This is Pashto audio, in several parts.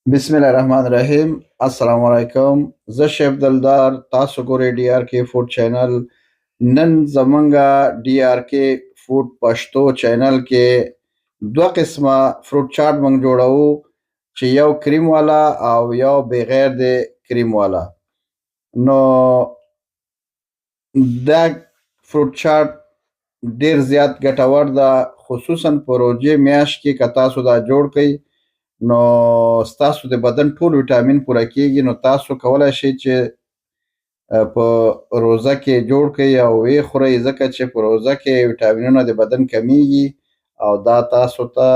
بسم الله الرحمن الرحیم. السلام علیکم. زه شیف دلدار، تاسو ګورئ ډي آر کې فوډ چینل. نن زمونږه ډي آر کې فوډ پښتو چینل کې دوه قسمه فروټ چاټ مونږ جوړوو چې یو کریم والا او یو بغیر د کریم والا. نو دا فروټ چاټ ډیر زیات ګټور ده، خصوصا په روژې میاشت کې که تاسو دا جوړ کړئ نو ستاسو د بدن ټول ویټامین پوره کیږي. نو تاسو کولای شئ چې په روژه کې جوړ کړئ او ویې خورئ، ځکه چې په روژه کې ویټامینونه د بدن کمیږي او دا تاسو ته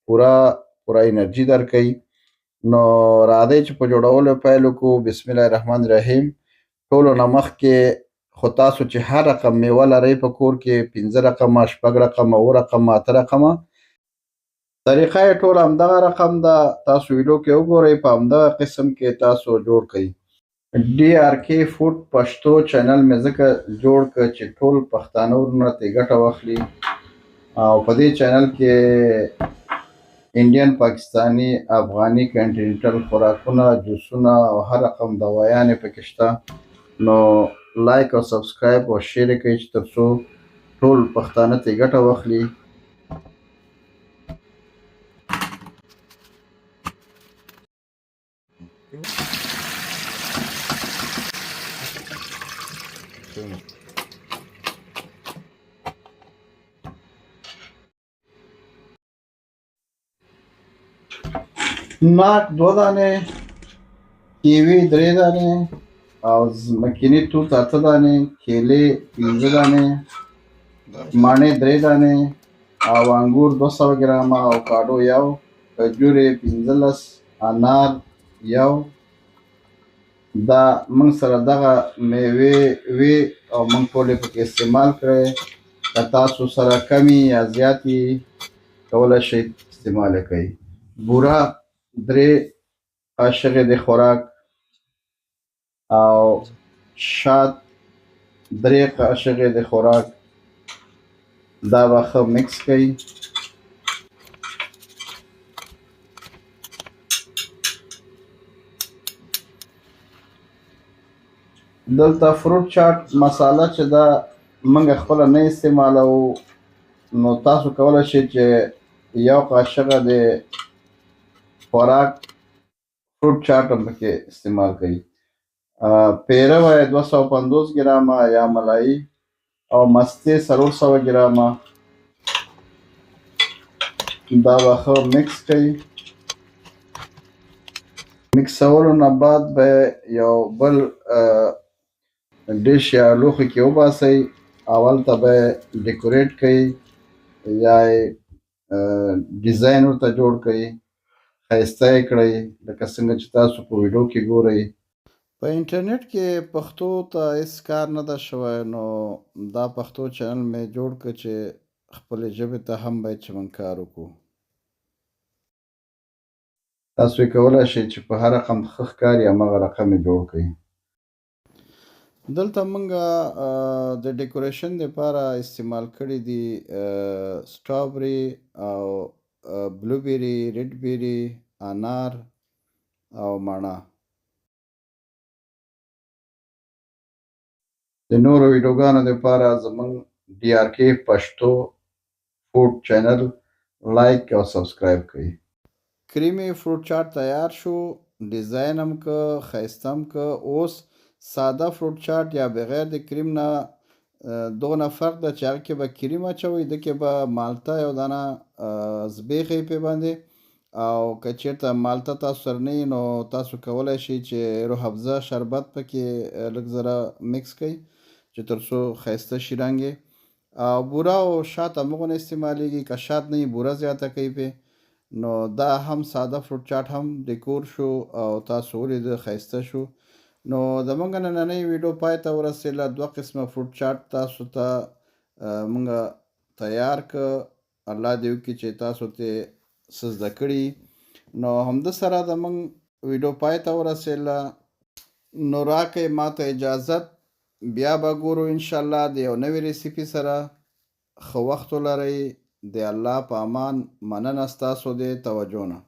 پوره انرژي درکوي. نو راځئ چې په جوړولو پیل وکړو. بسم الله الرحمن الرحیم. ټولو نه مخکې خو تاسو چې هر رقم میوه لرئ په کور کې 5 رقمه، 6 رقمه، 7 رقمه، 8 رقمه، طریقه یې ټول همدغه رقم ده. تاسو ویډیو کې وګورئ، په همدغه قسم کې تاسو جوړ کړئ. ډي آر کې فوډ پښتو چینل مې ځکه جوړ کړ چې ټول پښتانه ورونه ترې ګټه واخلي او په دې چینل کې انډین، پاکستاني، افغاني، کنټیننټل خوراکونه، جوسونه او هر رقم دوایانې پکې شته. نو لایک او سبسکرایب او شیر یې کړئ چې تر څو ټول پښتانه ترې ګټه واخلي. ناک 2 دانې، کیوي 3 دانې او مکینی توت 8 دانې، کیلې 15 دانې، مڼې 3 دانې او انګور 200 ګرامه، اوکاډو 1، کجورې 15، انار 1. دا موږ سره دغه میوې وي او موږ ټولې پکې استعمال کړئ. که تاسو سره کمې یا زیاتې کولی شئ استعمال یې کړئ. بوره 3 قاشقې د خوراک او شات 3 قاشقې د خوراک. دا به ښه مکس کړئ. دلته فروټ چاټ مساله چې دا موږ خپله نه استعمالوو، نو تاسو کولی شئ چې 1 قاشقه د خوراک فروټ چاټ هم پکې استعمال کړئ. پیره وایه 250 ګرامه یا ملایي او مستې 400 ګرامه. دا به ښه مکس کړئ. مکسولو نه بعد به یو بل ډش یا لوښي کې وباسئ. اول ته به یې ډیکوریټ کړئ یا یې ډیزاین ورته جوړ کړئ، ښایسته یې کړئ لکه څنګه چې تاسو په ویډیو کې ګورئ. په انټرنیټ کې پښتو ته هېڅ کار نه ده شوی، نو دا پښتو چینل مې جوړ کړ چې خپلې ژبې ته هم باید چې موږ کار وکړو. تاسو یې کولی شئ چې په هر رقم ښه ښکاري همغه رقم یې جوړ کړئ. دلته موږ د ډیکوریشن دپاره استعمال کړي دي سټرابري او بلوبیري، ریډ بیري، انار او مڼه. د نورو ویډیوګانو دپاره زموږ ډي آر کې پښتو فوډ چینل لایک او سبسکرایب کړئ. کریمي فروټ چاټ تیار شو. ډیزاین هم که، ښایسته هم که. اوس ساده فروټ چاټ یا بغیر د کریم نه دغه فرق ده چې هغه کې به کریم اچوئ، ده کې به مالټه یو دانه زبیښئ پې باندې، او که چېرته مالټه تاسو سره نه وي نو تاسو کولی شئ چې روح افزا شربت پکې لږ ذره مکس کړئ چې تر څو ښایسته شي رنګ یې. او بوره او شات همغونه استعمالیږي، که شات نه وي بوره زیاته کوئ پې. نو دا هم ساده فروټ چاټ هم ډیکور شو او تاسو ولیده ښایسته شو. نو زموږ نننۍ ویډیو پای ته ورسېدله. 2 قسمه فروټ چاټ تاسو ته موږ تیار که. الله دې وکړي چې تاسو ترې څه زده کړي. نو همده سره زموږ ویډیو پای ته ورسېدله. نو راکئ ماته اجازت، بیا به ګورو انشاءالله د یو نوې ریسیپي سره. ښه وخت ولرئ. د الله په امان. مننه ستاسو د توجه نه.